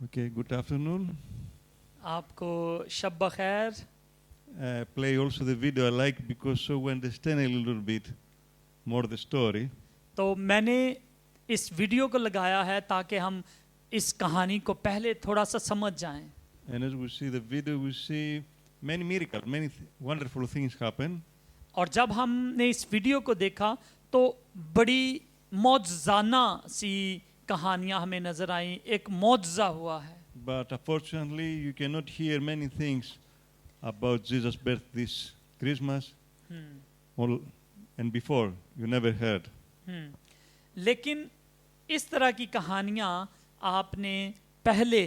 Okay, good afternoon. आपको शब बखैर। Play also the video I like because so we understand a little bit more the story. तो मैंने इस video को लगाया है ताकि हम इस कहानी को पहले थोड़ा सा समझ जाएं। And as we see the video, we see many miracles, many wonderful things happen. और जब हमने इस वीडियो को देखा तो बड़ी मौजज़ाना सी कहानियां हमें नजर आई, एक मौजज़ा हुआ है। But unfortunately, you cannot hear many things about Jesus' birth this Christmas. All, and before, you never heard. लेकिन इस तरह की कहानियां आपने पहले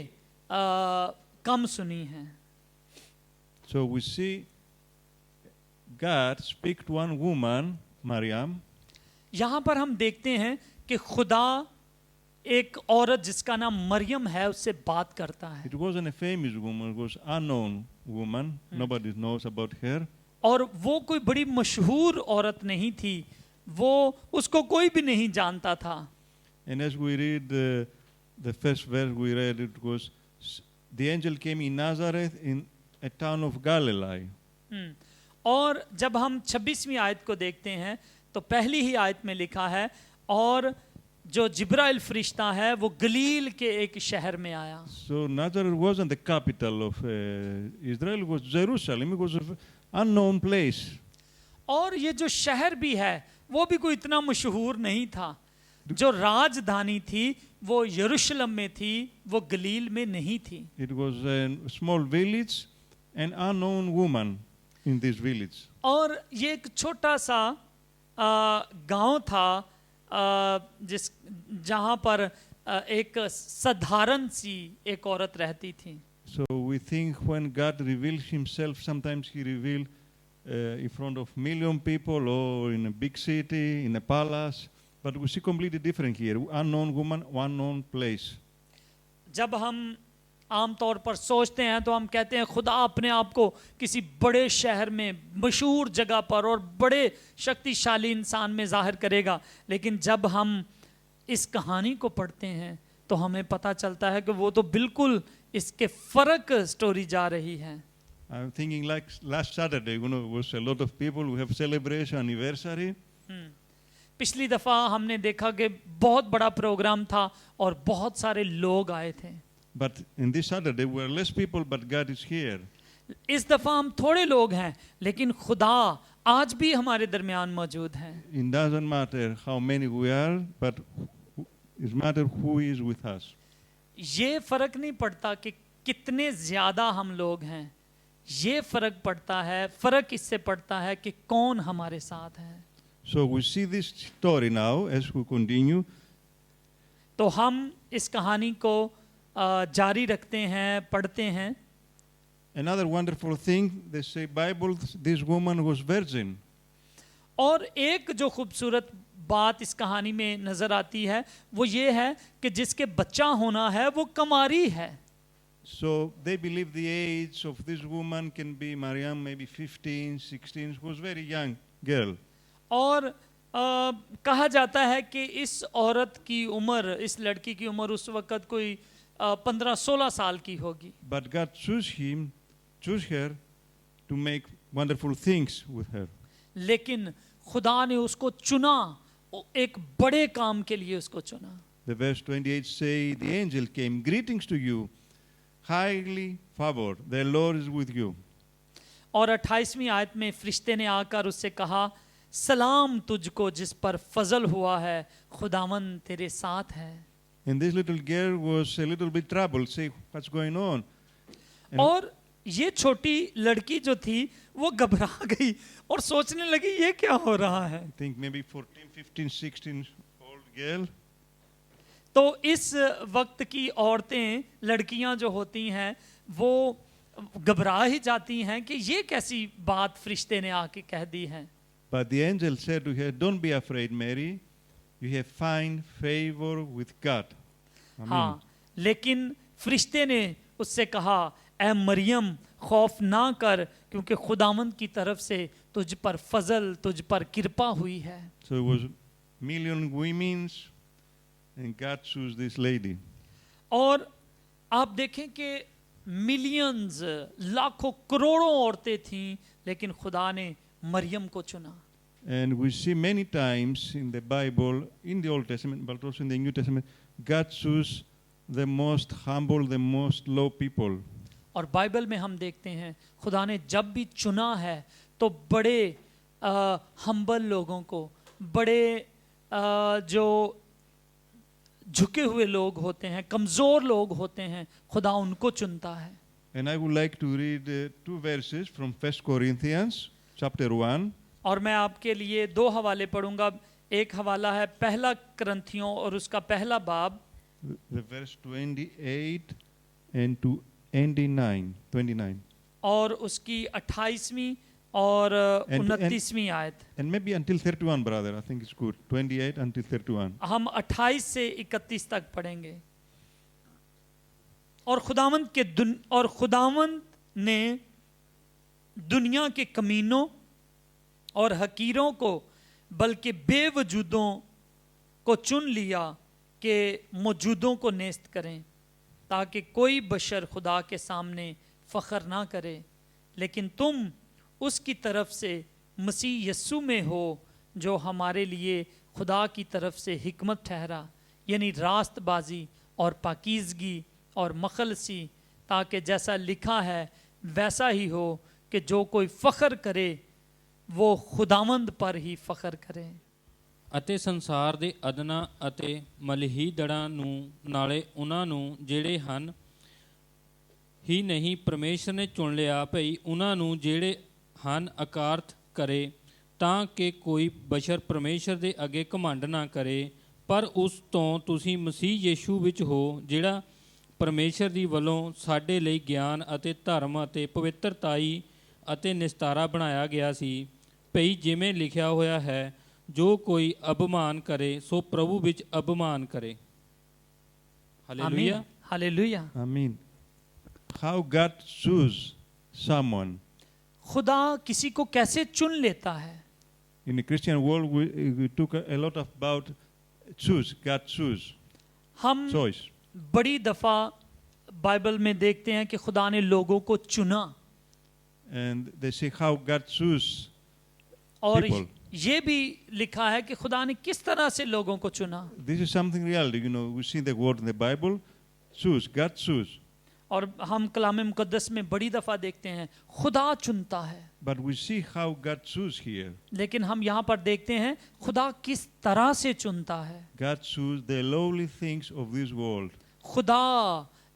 कम सुनी हैं। So we see God speak to one woman, Maryam. यहाँ पर हम देखते हैं कि खुदा एक औरत जिसका नाम मरियम है उससे बात करता है। It wasn't a famous woman, it was unknown woman. Nobody knows about her. और वो कोई बड़ी मशहूर औरत नहीं थी, वो उसको कोई भी नहीं जानता था। And as we read the first verse we read, it was the angel came in Nazareth in a town of Galilee. और जब हम 26वीं आयत को देखते हैं तो पहली ही आयत में लिखा है, और जो जिब्राइल फरिश्ता है वो गलील के एक शहर में आया। So Nazareth wasn't the capital of Israel, it was Jerusalem. It was an unknown place. और ये जो शहर भी है वो भी कोई इतना मशहूर नहीं था। जो राजधानी थी वो यरूशलेम में थी, वो गलील में नहीं थी। It was a small village, an unknown woman in this village. और ये एक छोटा सा गांव था जिस जहां पर एक साधारण सी एक औरत रहती थी। So we think when God reveals himself, sometimes he reveals in front of million people or in a big city, in a palace. But we see completely different here. Unknown woman, unknown place. जब हम आमतौर पर सोचते हैं तो हम कहते हैं खुदा अपने आप को किसी बड़े शहर में, मशहूर जगह पर और बड़े शक्तिशाली इंसान में जाहिर करेगा, लेकिन जब हम इस कहानी को पढ़ते हैं तो हमें पता चलता है कि वो तो बिल्कुल इसके फर्क स्टोरी जा रही है। I'm thinking like last Saturday, you know, was a lot of people. We have celebration anniversary. पिछली दफा हमने देखा कि बहुत बड़ा प्रोग्राम था और बहुत सारे लोग आए थे। But in this Saturday, we are less people, but God is here. इस दफा हम थोड़े लोग हैं लेकिन खुदा आज भी हमारे दरमियान मौजूद है। It doesn't matter how many we are, but it matters who is with us. ये फर्क नहीं पड़ता कि कितने ज्यादा हम लोग हैं, ये फर्क पड़ता है, फर्क इससे पड़ता है कि कौन हमारे साथ है। So we see this story now as we continue. तो हम इस कहानी को जारी रखते हैं, पढ़ते हैं। Another wonderful thing, they say Bible, this woman was virgin. और एक जो खूबसूरत बात इस कहानी में नजर आती है वो ये है कि जिसके बच्चा होना है वो कमारी है। So they believe the age of this woman can be Maryam, maybe 15, 16. She was very young girl. और कहा जाता है कि इस औरत की उम्र, इस लड़की की उम्र उस वक्त कोई 15-16 साल की होगी। But God chose her to make wonderful things with her. लेकिन खुदा ने उसको चुना, एक बड़े काम के लिए उसको चुना। The verse 28 say, the angel came, greetings to you, highly favored, the Lord is with you. और 28वीं आयत में फरिश्ते ने आकर उससे कहा, सलाम तुझको जिस पर फजल हुआ है, खुदावन तेरे साथ है। And this little girl was a little bit troubled, say, what's going on? और ये छोटी लड़की जो थी वो घबरा गई और सोचने लगी ये क्या हो रहा है। I think maybe 14, 15, 16 old girl. तो इस वक्त की औरतें, लड़कियां जो होती हैं वो घबरा ही जाती हैं कि ये कैसी बात फरिश्ते ने आके कह दी है। But the angel said to her, don't be afraid, Mary. You have found favor with God. Amen. हाँ, लेकिन फरिश्ते ने उससे कहा, ऐ मरियम खौफ ना कर, क्योंकि खुदावंद की तरफ से तुझ पर फजल, तुझ पर कृपा हुई है। So it was million women and God chose this lady. और आप देखें कि मिलियंस, लाखों करोड़ों औरतें थीं, लेकिन खुदा ने मरियम को चुना. And we see many times in the Bible, in the Old Testament, but also in the New Testament, God chose the most humble, the most low people. और बाइबल में हम देखते हैं खुदा ने जब भी चुना है तो बड़े हम्बल लोगों को, बड़े जो झुके हुए लोग होते हैं, कमज़ोर लोग होते हैं, खुदा उनको चुनता है. And I would like to read 2 verses from 1 Corinthians chapter 1. और मैं आपके लिए 2 हवाले पढ़ूंगा. एक हवाला है पहला करंथियों और उसका पहला बाब, The verse 28 and to 29. और उसकी 28वीं और And- 29वीं आयत. And maybe until 31, brother. I think it's good. 28 until 31. हम 28 से 31 तक पढ़ेंगे. और खुदावंद ने दुनिया के कमीनों और हकीरों को, बल्कि बेवजूदों को चुन लिया कि मौजूदों को नेस्त करें, ताकि कोई बशर खुदा के सामने फख्र ना करे. लेकिन तुम उसकी तरफ से मसीह यस्सु में हो, जो हमारे लिए खुदा की तरफ से हिकमत ठहरा, यानी रास्तबाजी और पाकीज़गी और मखलसी, ताकि जैसा लिखा है वैसा ही हो कि जो कोई फख्र करे वो खुदावंद पर ही फख्र करे. ਅਤੇ ਸੰਸਾਰ ਦੇ ਅਦਨਾ ਅਤੇ ਮਲਹੀਦੜਾਂ ਨੂੰ, ਨਾਲੇ ਉਹਨਾਂ ਨੂੰ ਜਿਹੜੇ ਹਨ ਹੀ ਨਹੀਂ ਪਰਮੇਸ਼ਰ ਨੇ ਚੁਣ ਲਿਆ, ਭਈ ਉਹਨਾਂ ਨੂੰ ਜਿਹੜੇ ਹਨ ਅਕਾਰਥ ਕਰੇ, ਤਾਂ ਕਿ ਕੋਈ ਬਸ਼ਰ ਪਰਮੇਸ਼ਰ ਦੇ ਅੱਗੇ ਘਮੰਡ ਨਾ ਕਰੇ. ਪਰ ਉਸ ਤੋਂ ਤੁਸੀਂ ਮਸੀਹ ਯੀਸ਼ੂ ਵਿੱਚ ਹੋ, ਜਿਹੜਾ ਪਰਮੇਸ਼ਰ ਦੀ ਵੱਲੋਂ ਸਾਡੇ ਲਈ ਗਿਆਨ ਅਤੇ ਧਰਮ ਅਤੇ ਪਵਿੱਤਰਤਾਈ ਅਤੇ ਨਿਸਤਾਰਾ ਬਣਾਇਆ ਗਿਆ ਸੀ, ਭਈ ਜਿਵੇਂ ਲਿਖਿਆ ਹੋਇਆ ਹੈ, ਜੋ ਕੋਈ ਅਭਿਮਾਨ ਕਰੇ ਸੋ ਪ੍ਰਭੂ ਵਿੱਚ ਅਭਿਮਾਨ ਕਰੇ. Hallelujah. Hallelujah. Amen. How God choose someone. खुदा किसी को कैसे चुन लेता है. In the Christian world, we took a lot about choose. God choose. हम Choice. बड़ी दफ़ा बाइबल में देखते हैं कि खुदा ने लोगों को चुना, And they say how God choose और people. ये भी लिखा है कि खुदा ने किस तरह से लोगों को चुना. This is something real. You know, we see the word in the Bible. Choose. God choose. और हम कलाम मुकद्दस में बड़ी दफ़ा देखते हैं खुदा चुनता है. But we see how God choose here. लेकिन हम यहाँ पर देखते हैं खुदा किस तरह से चुनता है. God choose the lowly things of this world. खुदा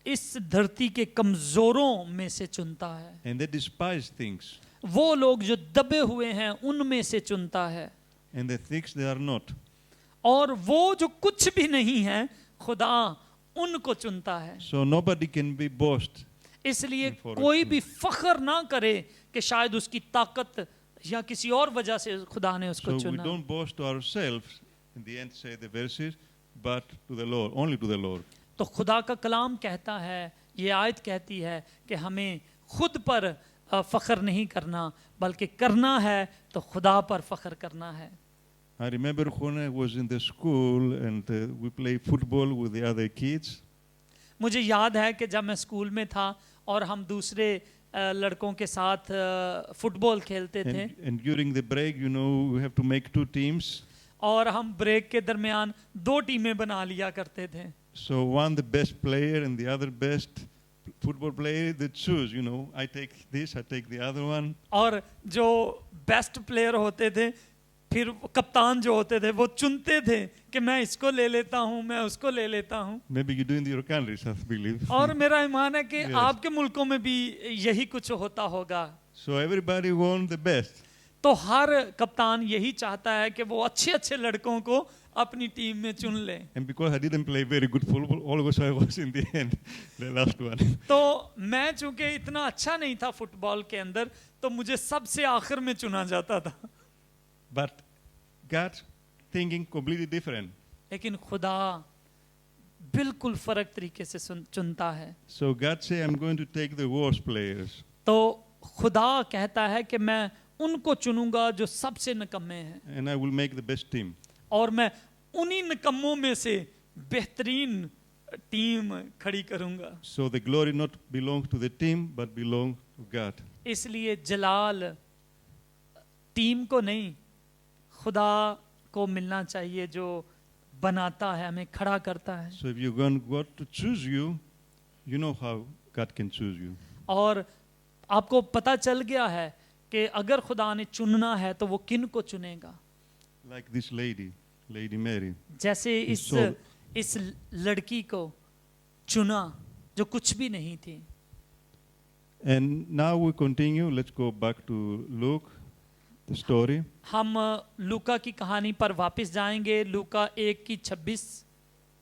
इस धरती के कमज़ोरों में से चुनता है. And they despise things. वो लोग जो दबे हुए हैं उनमें से चुनता है. And the things they are not. और वो जो कुछ भी नहीं है खुदा उनको चुनता है. So nobody can be boast. इसलिए For कोई it. भी फख्र ना करे कि शायद उसकी ताकत या किसी और वजह से खुदा ने उसको So we चुना. don't boast to ourselves. In the end, say the verses, but to the Lord, only to the Lord. तो खुदा का कलाम कहता है, ये आयत कहती है कि हमें खुद पर फख्र नहीं करना, बल्कि करना है तो खुदा पर फख्र करना है. I remember when I was in the school and we played football with the other kids. मुझे याद है कि जब मैं स्कूल में था और हम दूसरे लड़कों के साथ फुटबॉल खेलते थे, And during the break, you know, we have to make 2 teams. और हम ब्रेक के दरमियान 2 टीमें बना लिया करते थे. So one the best player and the other best football player, they choose, you know, I take this, I take the other one. और जो बेस्ट प्लेयर होते थे, फिर कप्तान जो होते थे वो चुनते थे कि मैं इसको ले लेता हूँ, मैं उसको ले लेता हूँ. Maybe you do in your countries, I believe. और मेरा ईमान है कि Yes. आपके मुल्कों में भी यही कुछ होता होगा. So everybody want the best. तो हर कप्तान यही चाहता है कि वो अच्छे अच्छे लड़कों को अपनी टीम में चुन ले. And because I didn't play very good football, always I was in the end, the last one. तो मैं चूंकि इतना अच्छा नहीं था फुटबॉल के अंदर, तो मुझे सबसे आखिर में चुना जाता था. But God thinking completely different. लेकिन खुदा बिल्कुल फर्क तरीके से चुनता है. So God say, I'm going to take the worst players. तो खुदा कहता है कि मैं उनको चुनूंगा जो सबसे निकम्मे हैं, And I will make the best team. और मैं उन्हीं निकम्मों में से बेहतरीन टीम खड़ी करूंगा। So the glory not belongs to the team, but belongs to God. इसलिए जलाल टीम को नहीं, खुदा को मिलना चाहिए जो बनाता है, हमें खड़ा करता है। So if you're going God to choose you, you know how God can choose you. और आपको पता चल गया है कि अगर खुदा ने चुनना है तो वो किन को चुनेगा। Like this lady, Lady Mary. जैसे So- इस लड़की को चुना जो कुछ भी नहीं थी। And now we continue. Let's go back to Luke, the story. हम लूका की कहानी पर वापस जाएंगे, लूका 1:26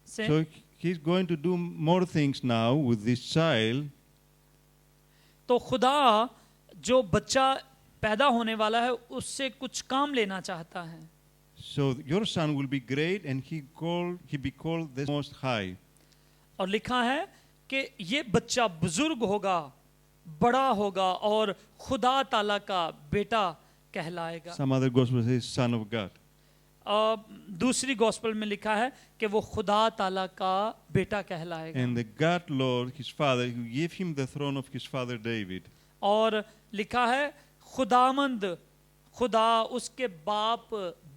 से। So he's going to do more things now with this child. तो खुदा जो बच्चा पैदा होने वाला है उससे कुछ काम लेना चाहता है। So your son will be great, and he be called the Most High. और लिखा है कि ये बच्चा बुजुर्ग होगा, बड़ा होगा और खुदा ताला का बेटा कहलाएगा। Some other gospel says Son of God. दूसरी गॉस्पेल में लिखा है कि वो खुदा ताला का बेटा कहलाएगा। And the God Lord, his father, who gave him the throne of his father David. और लिखा है खुदामंद खुदा उसके बाप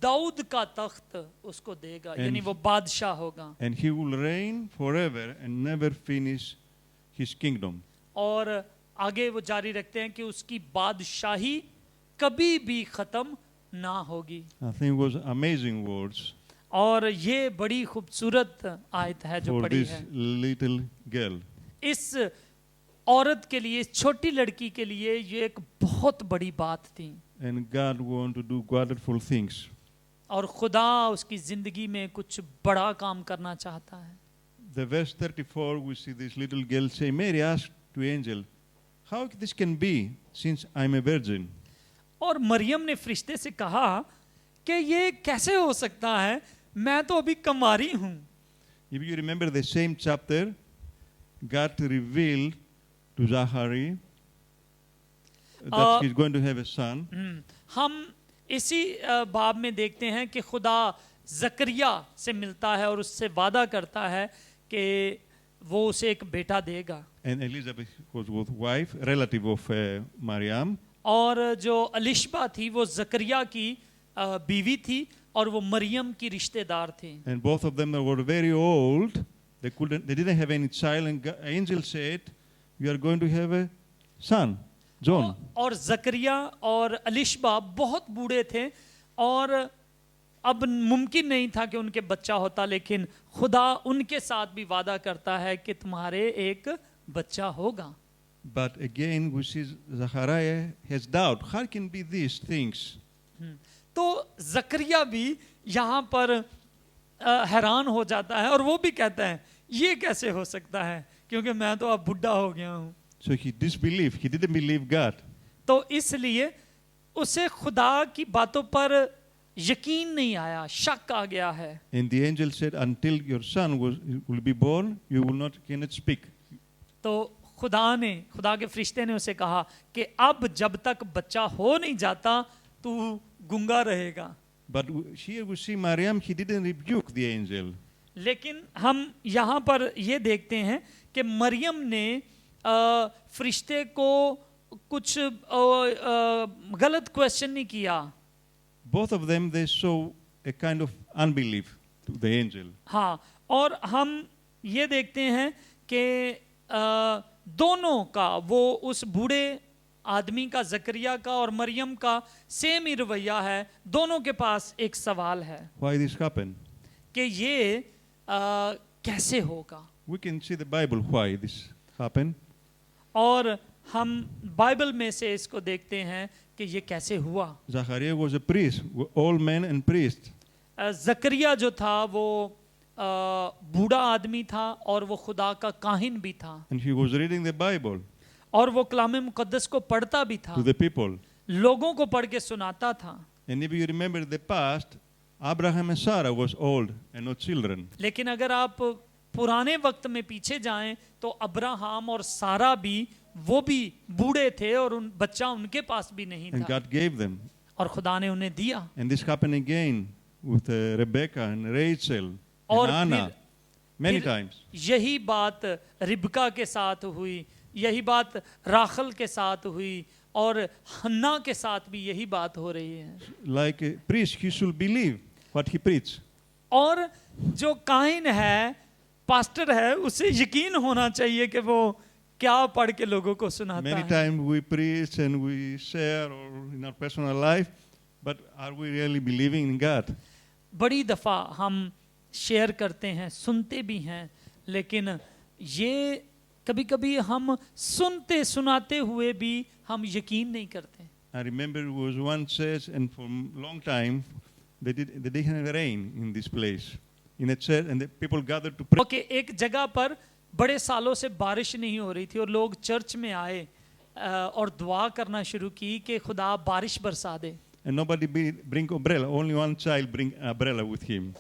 दाऊद का तख्त उसको देगा, यानी वो बादशाह होगा। And he will reign forever and never finish his kingdom. और आगे वो जारी रखते हैं कि उसकी बादशाही कभी भी खत्म ना होगी। I think it was amazing words और ये बड़ी खूबसूरत आयत है जो for पढ़ी this है। little girl. इस औरत के लिए, इस छोटी लड़की के लिए ये एक बहुत बड़ी बात थी। And God want to do wonderful things. और खुदा उसकी जिंदगी में कुछ बड़ा काम करना चाहता है। The verse 34, we see this little girl say, Mary asked to angel, how this can be since I'm a virgin? और मरियम ने फरिश्ते से कहा कि ये कैसे हो सकता है, मैं तो अभी कुंवारी हूँ। If you remember the same chapter, God revealed to Zachary that he's going to have a son. हम इसी बाब में देखते हैं कि खुदा जकरिया से मिलता है और उससे वादा करता है कि वो उसे एक बेटा देगा। And Elizabeth was with wife, relative of Mariam. और जो अलिशबा थी वो जकरिया की बीवी थी और वो मरियम की रिश्तेदार थी। And both of them were very old. They didn't have any child. And angel said, you are going to have a son, John. और जकरिया और अलिशबा बहुत बूढ़े थे और अब मुमकिन नहीं था कि उनके बच्चा होता, लेकिन खुदा उनके साथ भी वादा करता है कि तुम्हारे एक बच्चा होगा। But again, we see Zachariah has doubt. How can be these things? तो जकरिया भी यहाँ पर हैरान हो जाता है और वो भी कहता है ये कैसे हो सकता है, क्योंकि मैं तो अब बुढ़ा हो गया हूँ। So he disbelieved. He didn't believe God. तो इसलिए उसे खुदा की बातों पर यकीन नहीं आया, शक आ गया है। And the angel said, until your son will be born, you will not cannot speak. तो खुदा के फरिश्ते ने उसे कहा कि अब जब तक बच्चा हो नहीं जाता तू गूंगा रहेगा। But here we see Mariam, he didn't rebuke the angel. लेकिन हम यहाँ पर ये देखते हैं कि मरियम ने फरिश्ते को कुछ गलत क्वेश्चन नहीं किया। Both of them, they saw a kind of unbelief to the angel. हाँ, और हम ये देखते हैं कि दोनों का, वो उस बूढ़े आदमी का, जकरिया का और मरियम का सेम ही रवैया है। दोनों के पास एक सवाल है Why this happened? कि ये कैसे होगा। We can see the Bible why this happened. और हम बाइबल में से इसको देखते हैं कि ये कैसे हुआ। Zachariah was a priest, old man and priest. जकरिया जो था वो बूढ़ा आदमी था और वो खुदा का काहिन भी था। And he was reading the Bible और वो कलाम मुकद्दस को पढ़ता भी था, to the people. लोगों को पढ़ के सुनाता था। And if you remember the past, Abraham and Sarah was old and no children. लेकिन अगर आप पुराने वक्त में पीछे जाएं तो अब्राहम और सारा भी, वो भी बूढ़े थे और बच्चा उनके पास भी नहीं And था God gave them. और खुदा ने उन्हें दिया। And this happened again with Rebecca and Rachel and और Anna. Many फिर times. यही बात रिबका के साथ हुई, यही बात राखल के साथ हुई, और हन्ना के साथ भी यही बात हो रही है। Like a priest, he should believe what he preaches. और जो काइन है, पास्टर है, उसे यकीन होना चाहिए कि वो क्या पढ़ के लोगों को सुनाता Many है। times we preach and we share or in our personal life, but are we really believing in God? बड़ी दफ़ा हम शेयर करते हैं, सुनते भी हैं, लेकिन ये कभी कभी हम सुनते सुनाते हुए भी हम यकीन नहीं करते। I remember it was one church, and for a long time they didn't have rain in this place, in a church, and the people gathered to pray. Okay, एक जगह पर बड़े सालों से बारिश नहीं हो रही थी और लोग चर्च में आए और दुआ करना शुरू की कि खुदा बारिश बरसा दे। And nobody bring umbrella. Only one child bring umbrella with him.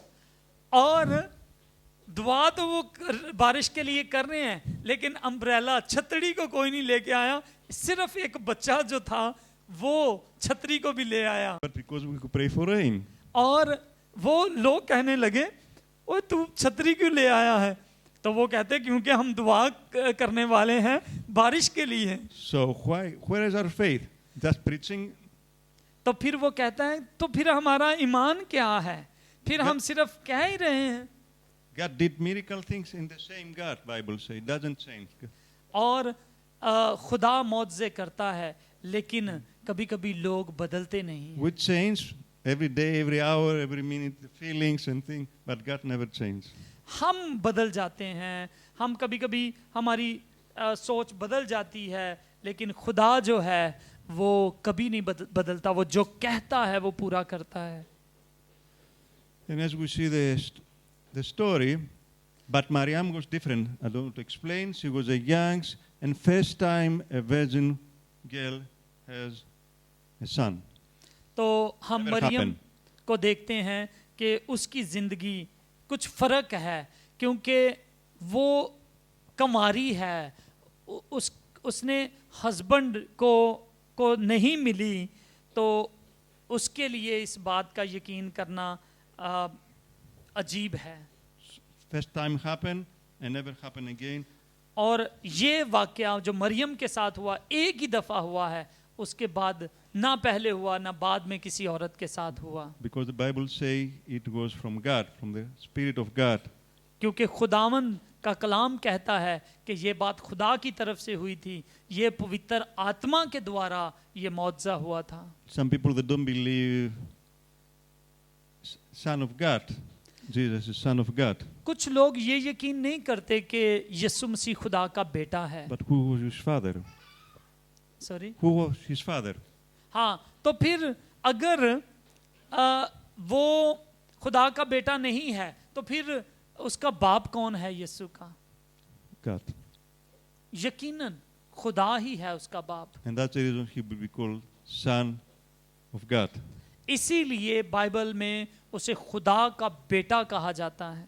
और दुआ तो वो बारिश के लिए कर रहे हैं, लेकिन अम्ब्रेला, छतरी को कोई नहीं लेके आया। सिर्फ एक बच्चा जो था वो छतरी को भी ले आया। But because we could pray for rain. और वो लोग कहने लगे, ओए तू छतरी क्यों ले आया है? तो वो कहते क्योंकि हम दुआ करने वाले हैं बारिश के लिए। So where is our faith? Just preaching? तो फिर वो कहता है, तो फिर हमारा ईमान क्या है? फिर हम सिर्फ कह ही रहे हैं। God did miracle things in the same God, Bible says. It doesn't change. और खुदा मौजज़े करता है, लेकिन कभी कभी लोग बदलते नहीं। We change every day, every hour, every minute, the feelings and things, but God never changes. हम बदल जाते हैं, हम कभी कभी हमारी सोच बदल जाती है, लेकिन खुदा जो है वो कभी नहीं बदलता। वो जो कहता है वो पूरा करता है। And as we see the story, but Mariam was different. I don't want to explain. She was a young and first time a virgin girl has a son. तो हम Never मरियम happened. को देखते हैं कि उसकी जिंदगी कुछ फर्क है, क्योंकि वो कमारी है, उसने हस्बैंड को नहीं मिली, तो उसके लिए इस बात का यकीन करना अजीब है। First time happened and never happened again. और ये वाकया जो मरियम के साथ हुआ एक ही दफा हुआ है, उसके बाद ना पहले हुआ ना बाद में किसी औरत के साथ हुआ। Because the Bible says it was from God, from the Spirit of God. क्योंकि खुदावन का कलाम कहता है कि ये बात खुदा की तरफ से हुई थी, ये पवित्र आत्मा के द्वारा ये मौजज़ा हुआ था। Some people that don't believe Son of God, Jesus is Son of God. कुछ लोग ये यकीन नहीं करते कि यीशु मसीह खुदा का बेटा है। But who was his father? Sorry, Who was his father? हाँ, तो फिर अगर वो खुदा का बेटा नहीं है, तो फिर उसका बाप कौन है? यीशु का। God. यकीनन खुदा ही है उसका बाप। And that's the reason he will be called Son of God. इसीलिए बाइबल में उसे खुदा का बेटा कहा जाता है।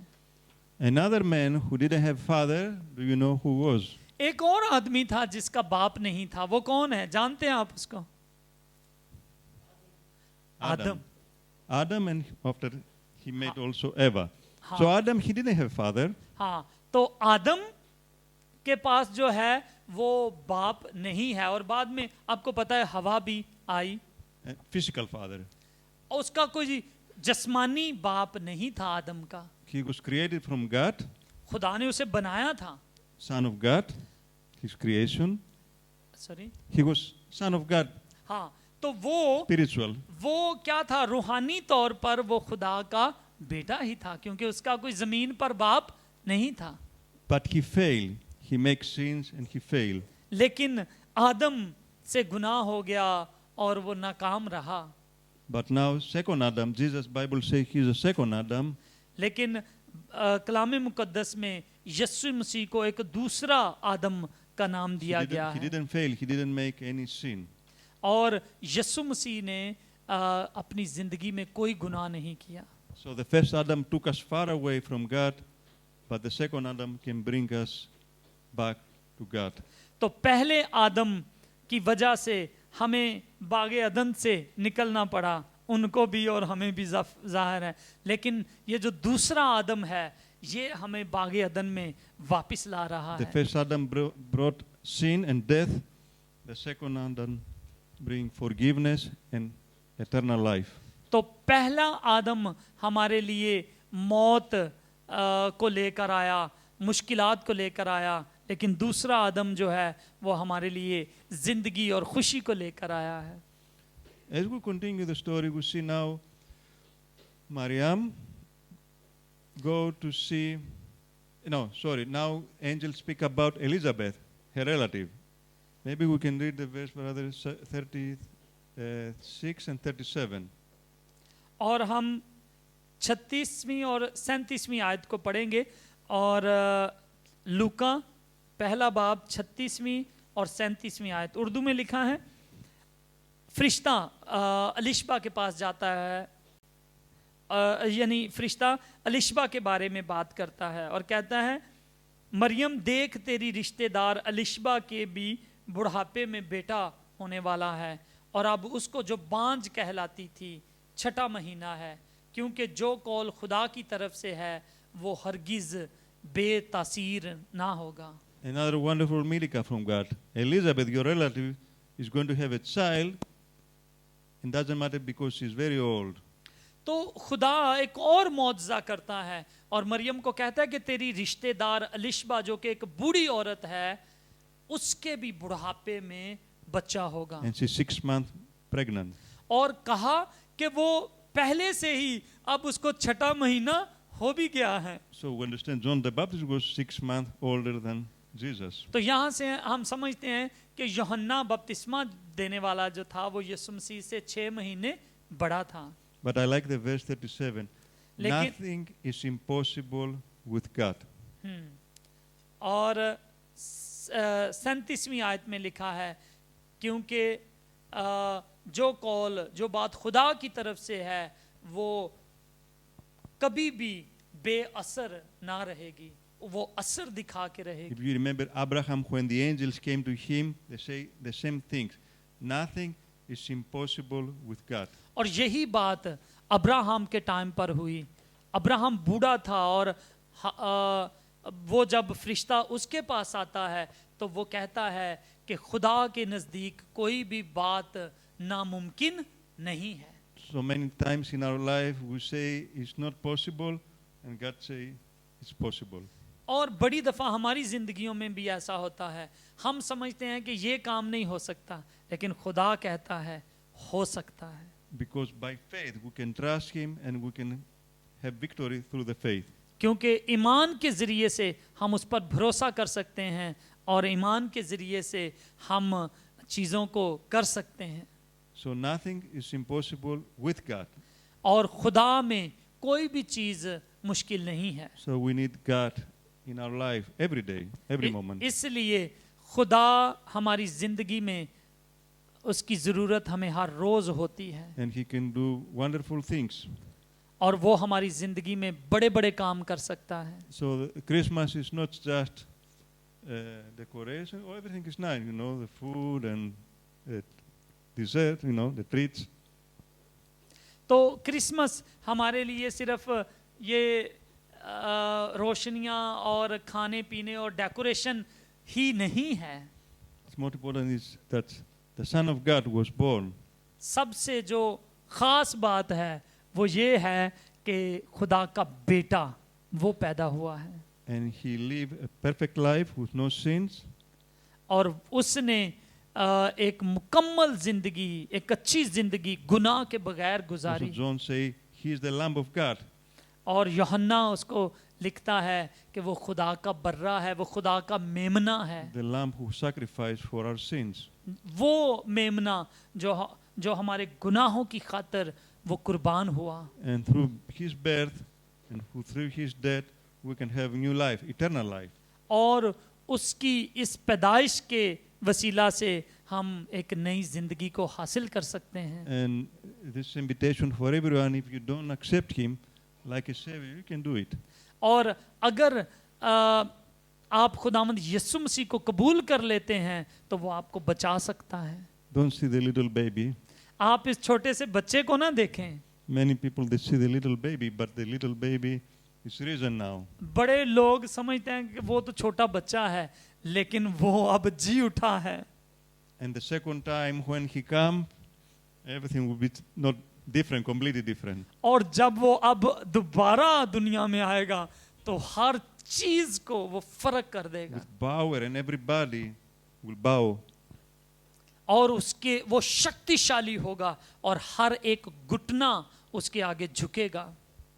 Another man who didn't have father, do you know who was? एक और आदमी था जिसका बाप नहीं था, वो कौन है? जानते हैं आप उसको? आदम। Adam, and after he made also Eva. हाँ। So Adam, he didn't have father. हाँ, तो आदम के पास जो है वो बाप नहीं है, और बाद में आपको पता है हवा भी आई, Physical father. और उसका कोई जिस्मानी बाप नहीं था आदम का। He was created from God, खुदा ने उसे बनाया था। Son of God, his creation. Sorry, He was Son of God, हाँ, तो वो spiritual. क्या था? रूहानी तौर पर वो खुदा का बेटा ही था, क्योंकि उसका कोई जमीन पर बाप नहीं था। But he failed. He makes sins and he failed. लेकिन आदम से गुनाह हो गया और वो नाकाम रहा। But now second Adam, Jesus Bible says he's a second Adam. लेकिन कलाम मुकद्दस में यीशु मसीह को एक दूसरा आदम का नाम दिया गया He है, didn't fail. He didn't make any sin. और यीशु मसीह ने अपनी जिंदगी में कोई गुनाह नहीं किया। So the first Adam took us far away from God, but the second Adam can bring us back to God. तो पहले आदम की वजह से हमें बागे अदन से निकलना पड़ा, उनको भी और हमें भी जाहिर है। लेकिन ये जो दूसरा आदम है, ये हमें बागे अदन में वापस ला रहा The है। first Adam brought sin and death. The second Adam bring forgiveness and eternal life. तो पहला आदम हमारे लिए मौत को लेकर आया, मुश्किलात को लेकर आया, लेकिन दूसरा आदम जो है वो हमारे लिए जिंदगी और खुशी को लेकर आया है। As we continue the story, we see now Mariam go to see, now angels speak about Elizabeth, her relative. Maybe we can read the verse, brother, 36 and 37. और हम 36वीं और 37वीं आयत को पढ़ेंगे, और लूका पहला बाब 36वीं और 37वीं आयत। उर्दू में लिखा है, फरिश्ता अलिशबा के पास जाता है, यानी फरिश्ता अलिशबा के बारे में बात करता है और कहता है, मरियम देख तेरी रिश्तेदार अलिशबा के भी बुढ़ापे में बेटा होने वाला है, और अब उसको जो बांझ कहलाती थी 6वां महीना है, क्योंकि जो कौल खुदा की तरफ से है वो हरगिज बेतासीर ना होगा। Another wonderful miracle from God. Elizabeth, your relative, is going to have a child. It doesn't matter because she's very old. तो खुदा एक और मौजज़ा करता है और मरियम को कहता है कि तेरी रिश्तेदार अलिशबा जो कि एक बूढ़ी औरत है, उसके भी बुढ़ापे में बच्चा होगा। And she's 6 months pregnant. और कहा कि वो पहले से ही अब उसको 6वां महीना हो भी गया है। So we understand John the Baptist was 6 months older than Jesus. तो यहाँ से हम समझते हैं कि यूहन्ना बपतिस्मा देने वाला जो था वो यीशु मसीह से 6 महीने बड़ा था। But I like the verse 37. लेकिन- Nothing is impossible with God. और 37वीं आयत में लिखा है, क्योंकि जो कौल जो बात खुदा की तरफ से है वो कभी भी बेअसर ना रहेगी, वो असर दिखा के रहेगी। If you remember Abraham, when the angels came to him, they say the same things. Nothing is impossible with God. और यही बात अब्राहम के टाइम पर हुई। अब्राहम बूढ़ा था और वो जब फरिश्ता उसके पास आता है तो वो कहता है कि खुदा के नज़दीक कोई भी बात नामुमकिन नहीं है। So many times in our life we say it's not possible and God say it's possible. और बड़ी दफ़ा हमारी ज़िंदगियों में भी ऐसा होता है, हम समझते हैं कि ये काम नहीं हो सकता, लेकिन खुदा कहता है हो सकता है। Because by faith we can trust him and we can have victory through the faith. क्योंकि ईमान के ज़रिए से हम उस पर भरोसा कर सकते हैं और ईमान के ज़रिए से हम चीज़ों को कर सकते हैं। So nothing is impossible with God. और खुदा में कोई भी चीज़ मुश्किल नहीं है। So we need God in our life every day, every moment. इसलिए खुदा हमारी ज़िंदगी में उसकी ज़रूरत हमें हर रोज़ होती है, And he can do wonderful things. और वो हमारी ज़िंदगी में बड़े बड़े काम कर सकता है। So Christmas is not just decoration. Oh, everything is nice, the food and dessert, the treats. तो क्रिसमस हमारे लिए सिर्फ ये रोशनियाँ और खाने पीने और डेकोरेशन ही नहीं है। What's more important is that the Son of God was born. सबसे जो ख़ास बात है वो ये है कि खुदा का बेटा वो पैदा हुआ है And he lived a perfect life with no sins. और उसने एक मुकम्मल जिंदगी, एक अच्छी जिंदगी गुनाह के बगैर Also गुजारी। John say he is the Lamb of God. और यूहन्ना उसको लिखता है कि वो खुदा का बर्रा है, वो खुदा का मेमना है, The Lamb who sacrificed for our sins. वो मेमना जो हमारे गुनाहों की खातिर वो कुर्बान हुआ। And through his birth and through his death, we can have new life, eternal life. और उसकी इस पैदाइश के वसीला से हम एक नई जिंदगी को हासिल कर सकते हैं। And this invitation for everyone, if you don't accept him like a savior, you can do it. और अगर आप खुदावंद यीशु मसीह को कबूल कर लेते हैं तो वो आपको बचा सकता है। Don't see the little baby. आप इस छोटे से बच्चे को ना देखें। Many people, they see the little baby, but the little baby He's risen now. बड़े लोग समझते हैं कि वो तो छोटा बच्चा है, लेकिन वो अब जी उठा है। And the second time when he come, everything will be not different, completely different. और जब वो अब दोबारा दुनिया में आएगा तो हर चीज को वो फर्क कर देगा, With power, and everybody will bow. और उसके वो शक्तिशाली होगा और हर एक घुटना उसके आगे झुकेगा।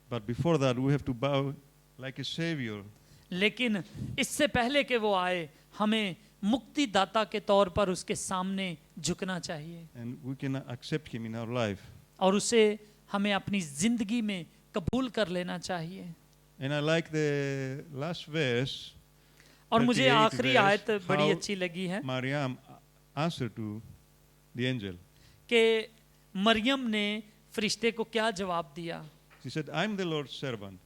But before that, we have to bow like a savior. लेकिन इससे पहले कि वो आए, हमें मुक्तिदाता के तौर पर उसके सामने झुकना चाहिए, And we can accept him in our life. और उसे हमें अपनी जिंदगी में कबूल कर लेना चाहिए। And I like the last verse, और मुझे 38 आखिरी verse, आयत बड़ी how अच्छी लगी है Maryam answered to the angel. कि मरियम ने फरिश्ते को क्या जवाब दिया। She said, I'm the Lord's servant.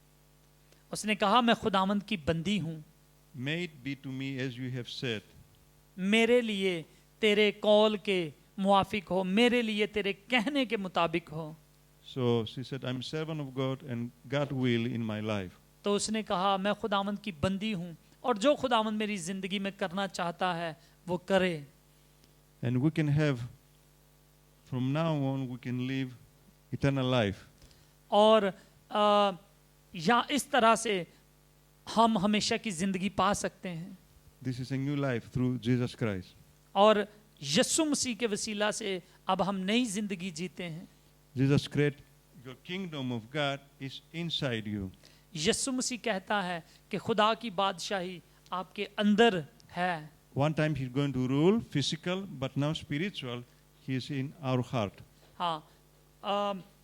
उसने कहा, मैं खुदावंद की बंदी हूँ, May it be to me as you have said. मेरे लिए तेरे कौल के मुआफिक हो, मेरे लिए तेरे कहने के मुताबिक हो। So she said, I'm a servant of God and God will in my life. तो उसने कहा, मैं खुदावंद की बंदी हूँ और जो खुदावंद मेरी जिंदगी में करना चाहता है वो करे। And we can have, from now on, we can live eternal life. और या इस तरह से हम हमेशा की जिंदगी पा सकते हैं। This is a new life through Jesus Christ. और यीशु मसीह के वसीला से अब हम नई जिंदगी जीते हैं। Jesus said, your kingdom of God is inside you. यीशु मसीह कहता है कि खुदा की बादशाही आपके अंदर है। One time he's going to rule physical, but now spiritual, he is in our heart. हाँ,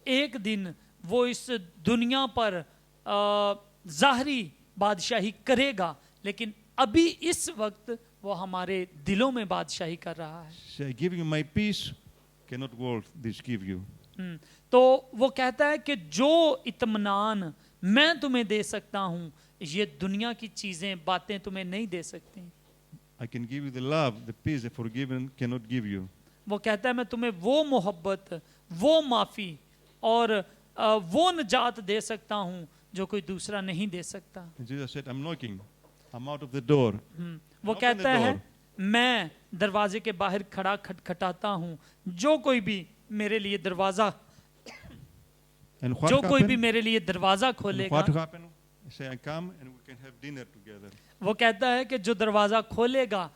एक दिन वो इस दुनिया पर ज़ाहरी बादशाही करेगा, लेकिन अभी इस वक्त वो हमारे दिलों में बादशाही कर रहा है। Say, I give you my peace, cannot world this give you. तो वो कहता है कि जो इत्मीनान मैं तुम्हें दे सकता हूँ, ये दुनिया की चीजें बातें तुम्हें नहीं दे सकती। I can give you the love, the peace, the forgiven cannot give you. वो कहता है मैं तुम्हें वो मोहब्बत, वो माफी और वो निजात दे सकता हूँ जो कोई दूसरा नहीं दे सकता। And Jesus said, I'm knocking. I'm out of the door. वो Open कहता the है door. मैं दरवाजे के बाहर खड़ा खटखटाता हूँ, जो कोई भी मेरे लिए दरवाजा And what जो कोई भी happened? मेरे लिए दरवाजा And खोलेगा। what happened? I say, I come and we can have dinner together. वो कहता है कि जो दरवाजा खोलेगा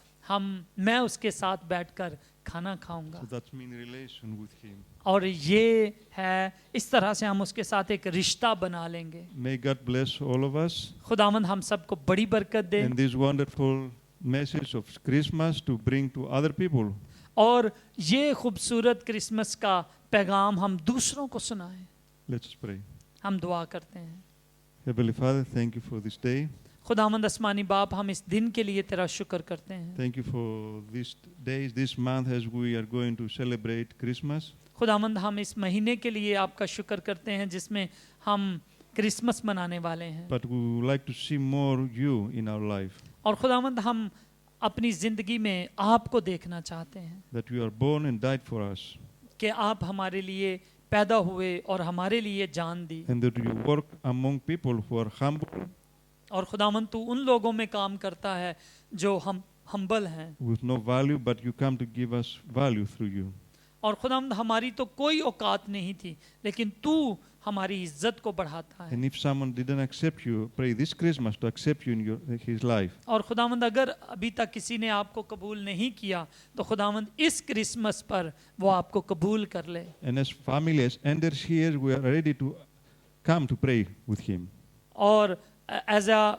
मैं उसके साथ बैठकर खाना खाऊंगा। So that's mean relation with him. और ये है, इस तरह से हम उसके साथ एक रिश्ता बना लेंगे। May God bless all of us. खुदावंद हम सबको बड़ी बरकत दे And this wonderful message of Christmas to bring to other people. और ये खूबसूरत क्रिसमस का पैगाम हम दूसरों को सुनाएं। Let's pray. हम दुआ करते हैं। Heavenly Father, thank you for this day. खुदावंद आसमानी बाप, हम इस दिन के लिए तेरा शुक्र करते हैं। Thank you for these days, this month as we are going to celebrate Christmas. खुदावंद हम इस महीने के लिए आपका शुक्र करते हैं जिसमें हम क्रिसमस मनाने वाले हैं। But we would like to see more you in our life. और खुदावंद हम अपनी जिंदगी में आपको देखना चाहते हैं That you are born and died for us. कि आप हमारे लिए पैदा हुए और हमारे लिए जान दी। And that you work among people who are humble, और खुदावंद तू उन लोगों में काम करता है जो हम हम्बल हैं। with no value, but you come to give us value through you. और खुदावंद हमारी तो कोई औकात नहीं थी, लेकिन तू हमारी इज्जत को बढ़ाता है। And if someone didn't accept you, pray this Christmas to accept you in his life. और खुदावंद अगर अभी तक किसी ने आपको कबूल नहीं किया तो खुदावंद इस क्रिसमस पर वो आपको कबूल कर ले। And as families, elders here, we are ready to come to pray with him. और एज अ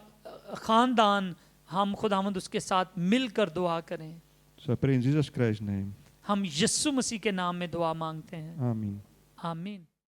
खानदान हम खुदावंद उसके साथ मिलकर दुआ करें। So I pray in Jesus Christ's name. हम यीशु मसीह के नाम में दुआ मांगते हैं। Amen. आमीन।